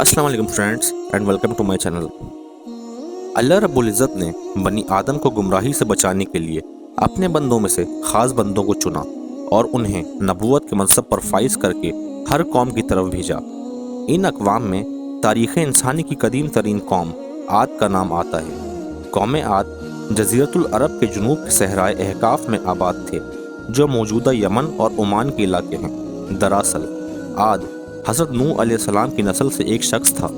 अस्सलाम वालेकुम friends and welcome to my channel. Allah रब्बुल इज़्ज़त ने बनी आदम को गुमराही से बचाने के लिए अपने बंदों में से ख़ास बंदों को चुना और उन्हें नबूवत के मनसब पर फाइज करके हर कौम की तरफ भेजा। इन अक़वाम में तारीख़ इंसानी की कदीम तरीन कौम आद का नाम आता है। कौम आद जज़ीरतुल अरब के जुनूब के सहराए अहकाफ़ में आबाद थे, जो मौजूदा यमन और ओमान के इलाके हैं। दरअसल आद हज़रत नूह अलैहिस्सलाम की नस्ल से एक शख्स था,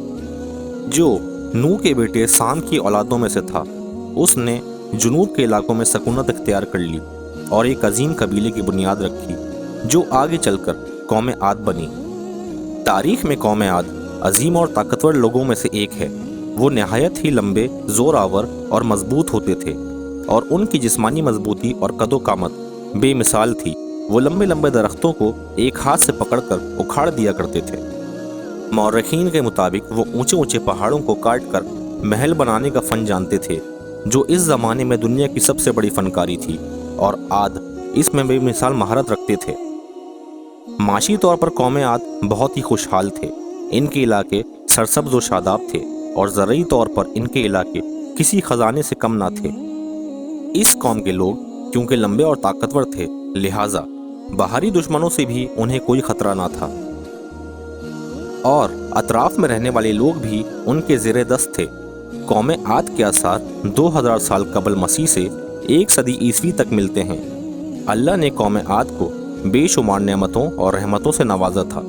जो नूह के बेटे साम की औलादों में से था। उसने जुनूब के इलाकों में सकूनत इख्तियार कर ली और एक अजीम कबीले की बुनियाद रखी, जो आगे चलकर कौम आद बनी। तारीख़ में कौम आद अजीम और ताकतवर लोगों में से एक है। वो नहायत ही लंबे, ज़ोरावर और मजबूत होते थे और उनकी जिस्मानी मजबूती और कदो-कामत बेमिसाल थी। वो लंबे लंबे दरख्तों को एक हाथ से पकड़कर उखाड़ दिया करते थे। मौरखीन के मुताबिक वो ऊंचे ऊंचे पहाड़ों को काट कर महल बनाने का फ़न जानते थे, जो इस ज़माने में दुनिया की सबसे बड़ी फ़नकारी थी, और आद इसमें बेमिसाल महारत रखते थे। माशी तौर पर कौम आद बहुत ही खुशहाल थे। इनके इलाके सरसब्ज़ व शादाब थे और ज़रई तौर पर इनके इलाके किसी ख़जाने से कम ना थे। इस कौम के लोग क्योंकि लंबे और ताकतवर थे, लिहाजा बाहरी दुश्मनों से भी उन्हें कोई ख़तरा ना था, और अतराफ़ में रहने वाले लोग भी उनके ज़ेरे दस्त थे। कौम आद के आसार 2000 साल कबल मसीह से 1 सदी ईस्वी तक मिलते हैं। अल्लाह ने कौम आद को बेशुमार नेमतों और रहमतों से नवाजा था,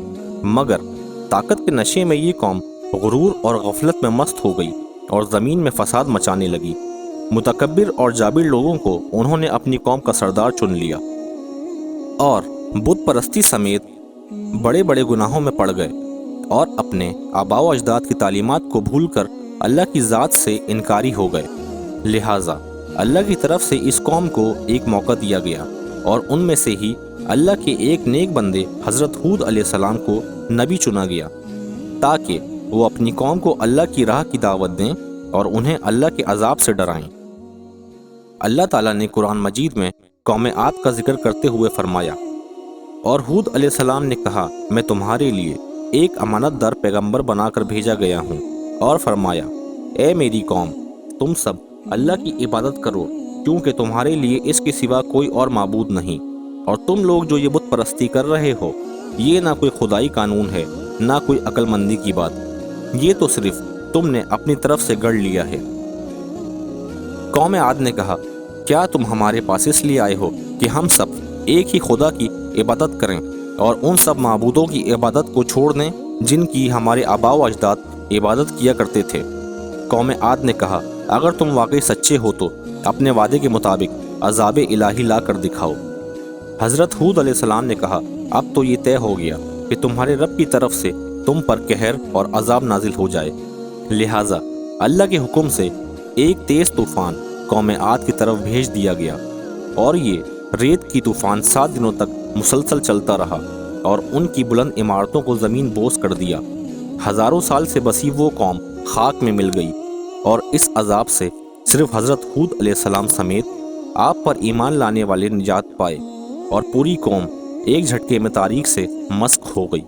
मगर ताकत के नशे में ये कौम गुरूर और गफलत में मस्त हो गई और ज़मीन में फसाद मचाने लगी। मुतकब्बिर और जाबिर लोगों को उन्होंने अपनी कौम का सरदार चुन लिया और बुत परस्ती समेत बड़े बड़े गुनाहों में पड़ गए और अपने आबाओ अजदाद की तालीमात को भूलकर अल्लाह की ज़ात से इनकारी हो गए। लिहाजा अल्लाह की तरफ से इस कौम को एक मौका दिया गया और उनमें से ही अल्लाह के एक नेक बंदे हज़रत हूद अलैहिस्सलाम को नबी चुना गया, ताकि वो अपनी कौम को अल्लाह की राह की दावत दें और उन्हें अल्लाह के अजाब से डराएं। अल्लाह ताला ने कुरान मजीद में कौम आद का जिक्र करते हुए फरमाया, और हूद अलैहिस्सलाम ने कहा, मैं तुम्हारे लिए एक अमानतदार पैगंबर बनाकर भेजा गया हूँ, और फरमाया, ए मेरी कौम, तुम सब अल्लाह की इबादत करो, क्योंकि तुम्हारे लिए इसके सिवा कोई और माबूद नहीं, और तुम लोग जो ये बुत परस्ती कर रहे हो, ये ना कोई खुदाई कानून है, ना कोई अक्लमंदी की बात, ये तो सिर्फ तुमने अपनी तरफ से गढ़ लिया है। कौम आद ने कहा, क्या तुम हमारे पास इसलिए आए हो कि हम सब एक ही खुदा की इबादत करें और उन सब माबूदों की इबादत को छोड़ दें जिनकी हमारे आबाओ अजदाद इबादत किया करते थे? कौम आद ने कहा, अगर तुम वाकई सच्चे हो तो अपने वादे के मुताबिक अज़ाब इलाही ला कर दिखाओ। हज़रत हूद अलैहिस्सलाम ने कहा, अब तो ये तय हो गया कि तुम्हारे रब की तरफ से तुम पर कहर और अजाब नाजिल हो जाए। लिहाजा अल्लाह के हुक्म से एक तेज़ तूफ़ान कौम आद की तरफ भेज दिया गया, और ये रेत की तूफ़ान 7 दिनों तक मुसलसल चलता रहा और उनकी बुलंद इमारतों को ज़मीन बोस कर दिया। हज़ारों साल से बसी वो कौम खाक में मिल गई, और इस अजाब से सिर्फ हज़रत हूद अलैहिस्सलाम समेत आप पर ईमान लाने वाले निजात पाए, और पूरी कौम एक झटके में तारीख से मस्क हो गई।